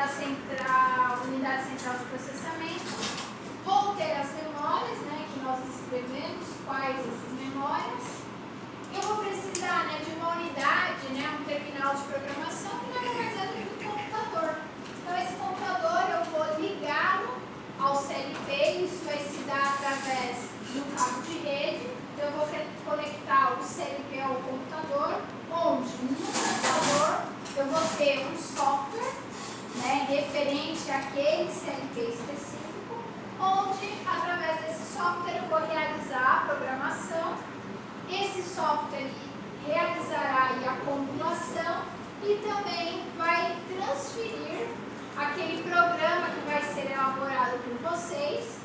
a unidade central de processamento. Vou ter as memórias, né, que nós descrevemos, quais essas memórias. Eu vou precisar, né, de uma unidade, né, um terminal de programação, que nada mais é do que um computador. Então, esse computador eu vou ligá-lo ao CLP, isso vai se dar através do cabo de rede. Então, eu vou conectar o CLP ao computador, onde no computador eu vou ter um software, né, referente àquele CLP específico, onde, através desse software, eu vou realizar a programação. Esse software realizará aí a compulação e também vai transferir aquele programa que vai ser elaborado por vocês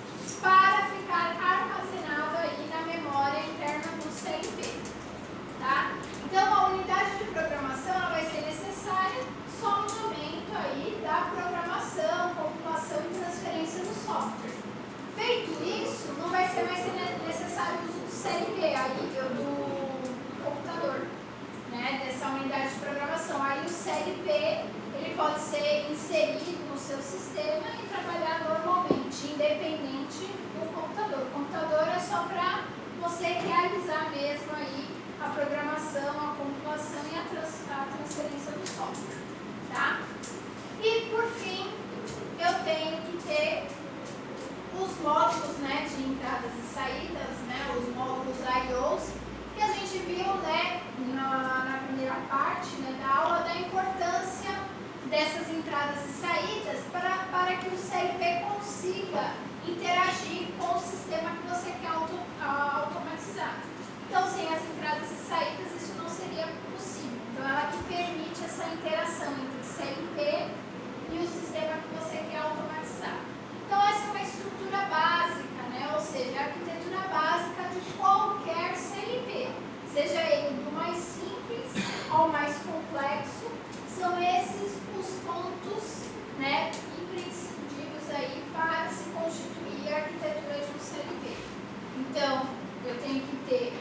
para ficar armazenado aí na memória interna do CLP, tá? Então, a unidade de programação ela vai ser necessária só no momento aí da programação, compulação e transferência do software. Feito isso, não vai ser mais necessário o uso do CLP, aí, do computador, né, dessa unidade de programação. Aí o CLP ele pode ser inserido no seu sistema e trabalhar normalmente, independente do computador. O computador é só para você realizar mesmo aí a programação, a computação e a transferência do software, tá? E por fim, eu tenho que ter os módulos, né, de entradas e saídas, né, os módulos I/Os, que a gente viu, né, na primeira parte, né, da aula, da importância dessas entradas e saídas para que o CLP consiga interagir com o sistema que você quer automatizar. Então, sem as entradas e saídas, isso não seria possível. Então, ela que permite essa interação entre o CLP e o sistema que você quer automatizar. Então, essa é uma estrutura básica, né? Ou seja, a arquitetura básica de qualquer CLP, seja ele do mais simples ao mais complexo, são esses os pontos, né, imprescindíveis aí para se constituir a arquitetura de um CLP. Então, eu tenho que ter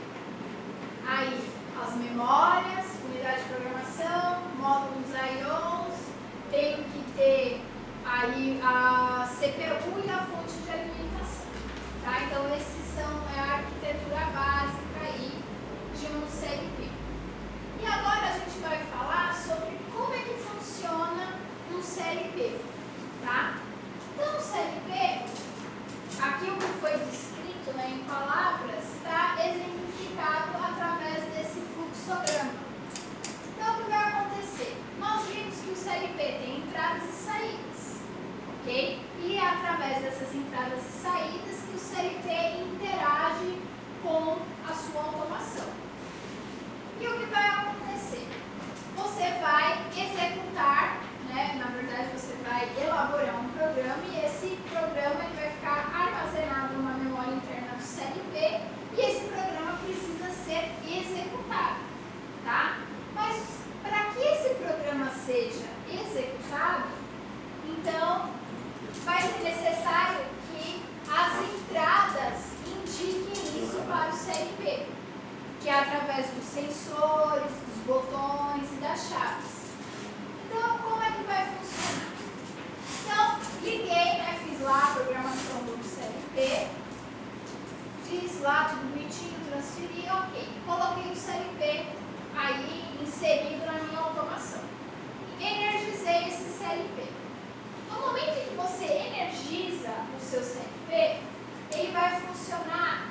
aí as memórias, unidade de programação, módulos I/Os, tenho que ter aí a CPU e a fonte de alimentação, tá? Então, esses são a arquitetura básica aí de um CLP. E agora a gente vai falar sobre como é que funciona um CLP, tá? Então, o CLP, aqui o que foi descrito, né, em palavras, está exemplificado através desse fluxograma. Então, o que vai acontecer? Nós vimos que o CLP tem entradas e saídas, ok? E é através dessas entradas e saídas que o CLP interage com a sua automação. E o que vai acontecer? Você vai executar, né? Na verdade, você vai elaborar um programa e esse programa ele vai ficar armazenado numa memória interna do CLP e esse programa precisa ser executado, tá? Mas para que esse programa seja executado, então vai ser necessário que as entradas indiquem isso para o CLP, que é através dos sensores, dos botões e das chaves. Então, como é que vai funcionar? Então, liguei, né, fiz lá a programação do CLP, fiz lá tudo bonitinho, transferi, ok. Coloquei o CLP aí inserido na minha automação. Energizei esse CLP. No momento em que você energiza o seu CLP, ele vai funcionar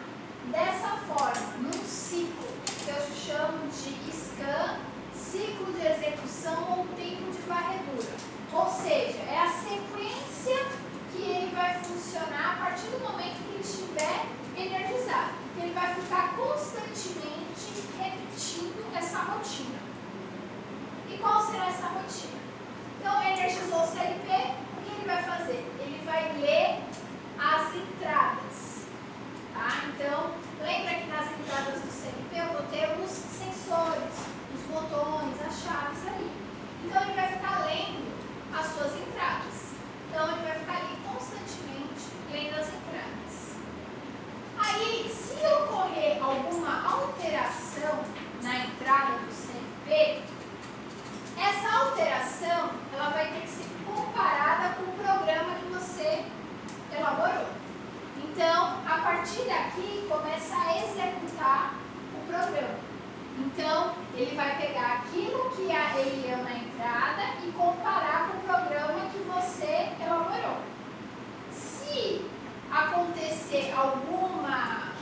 dessa forma, num ciclo, que eu chamo de scan, ciclo de execução ou tempo de varredura. Ou seja, é a sequência que ele vai funcionar a partir do momento que ele estiver energizado. Ele vai ficar constantemente repetindo essa rotina. E qual será essa rotina? Então, energizou o CLP, o que ele vai fazer? Ele vai ler as entradas, tá? aqui começa a executar o programa. Então, ele vai pegar aquilo que ele leu na entrada e comparar com o programa que você elaborou. Se acontecer alguma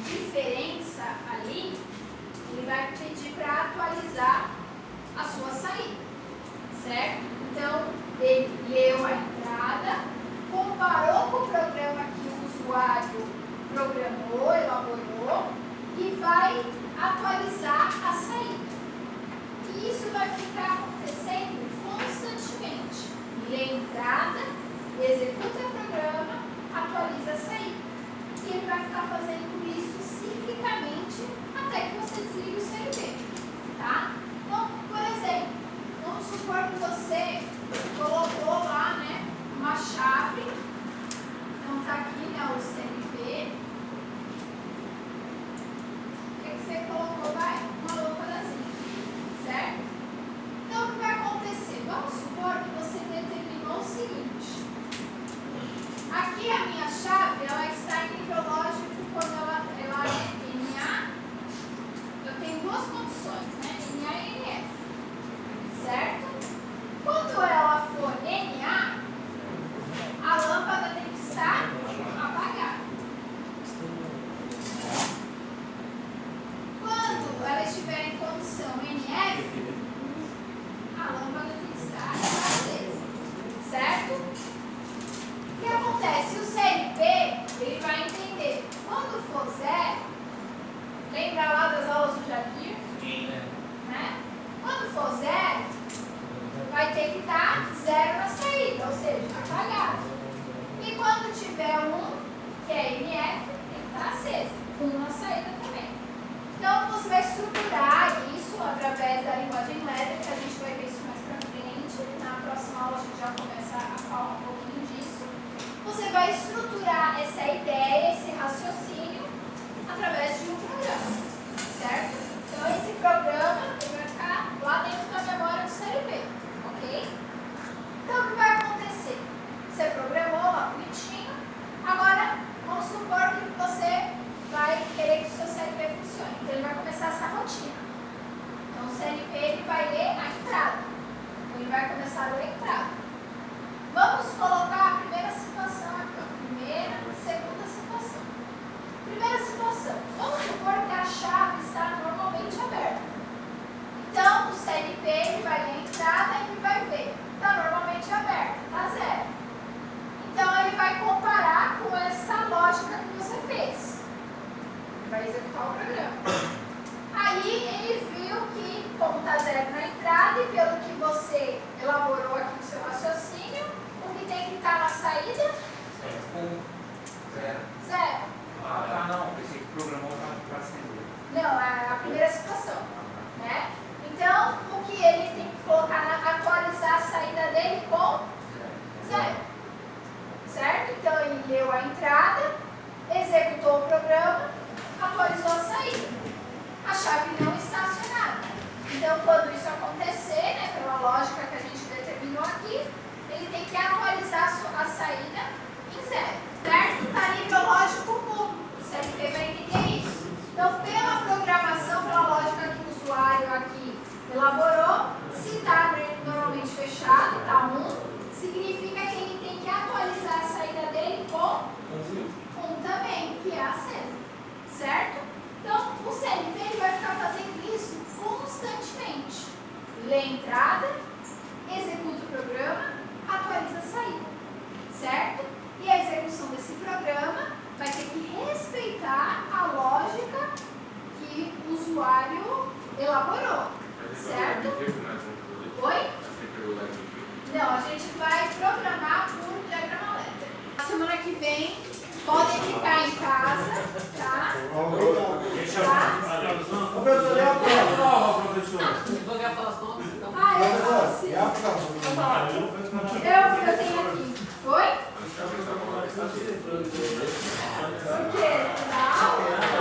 diferença ali, ele vai pedir para atualizar a sua saída, certo? Então, ele leu a entrada, comparou com o programa que o usuário programou, elaborou, e vai atualizar a saída. E isso vai ficar acontecendo constantemente. Lê a entrada, executa o programa, atualiza a saída. E ele vai ficar fazendo isso ciclicamente até que você desligue o CLP. Tá? Então, por exemplo, vamos supor que você colocou lá, né, uma chave. Então, está aqui, né, o CLP. Você colocou uma lâmpadazinha, certo? Então, o que vai acontecer? Vamos supor que você determinou o seguinte. Aqui a minha chave, ela está em nível lógico quando ela é NA. Eu tenho duas condições, né? NA e NF, certo? Quando ela for NA, a lâmpada tem que estar apagada. Quando ela estiver em condição NF, a lâmpada tem que estar acesa, certo? O que acontece? O CLP, ele vai entender. Quando for zero, lembra lá das aulas do Jadir? Sim, né? Quando for zero, vai ter que estar zero na saída, ou seja, apagado. E quando tiver 1, que é NF, tem que estar acesa, 1 na saída também. Então, você vai estruturar isso através da linguagem elétrica, a gente vai ver isso mais pra frente. Na próxima aula, a gente já começa a falar um pouquinho disso. Você vai estruturar essa ideia, esse raciocínio, através de um programa, certo? Então, esse programa ele vai ficar lá dentro da memória do CLP, ok? Então, o que vai acontecer? Você programou lá bonitinho, agora, vamos supor que você vai querer que o seu CLP funcione. Então, ele vai começar essa rotina. Então, o CLP ele vai ler a entrada. Então, ele vai começar a ler a entrada. Vamos colocar a primeira situação aqui. Primeira, segunda situação. Primeira situação. Vamos supor que a chave está normalmente aberta. Então, o CLP ele vai ler a entrada e ele vai ver. Está normalmente aberta, está zero. Então, ele vai comparar com essa lógica que você fez. Vai executar o programa. Aí ele viu que, como está zero na entrada e pelo que você elaborou aqui no seu raciocínio, o que tem que estar na saída? Zero. Ah, não. Pensei que programou para acender. Não, é a primeira situação. Né? Então, o que ele tem que colocar atualizar a saída dele com zero. Certo? Então, ele leu a entrada, executou o programa, atualizou a saída. A chave não está acionada. Então, quando isso acontecer, né, pela lógica que a gente determinou aqui, ele tem que atualizar a saída em zero. Certo? Está nível lógico mudo. O CLP vai entender isso. Então, pela programação, pela lógica que o usuário aqui elaborou, se está normalmente fechado, está 1, significa que ele tem que atualizar a saída dele com 1 também, que é acesa. Certo? Então, o CLP ele vai ficar fazendo isso constantemente. Lê a entrada, executa o programa, atualiza a saída. Certo? E a execução desse programa vai ter que respeitar a lógica que o usuário elaborou. Certo? Oi? Não, a gente vai programar por diagrama elétrico. Na semana que vem, podem ficar em casa, tá? Professor, é a prova, professor. Vou falar os nomes, então. Ah, eu falo sim. É a prova. Eu tenho aqui. Oi? Por quê? Não.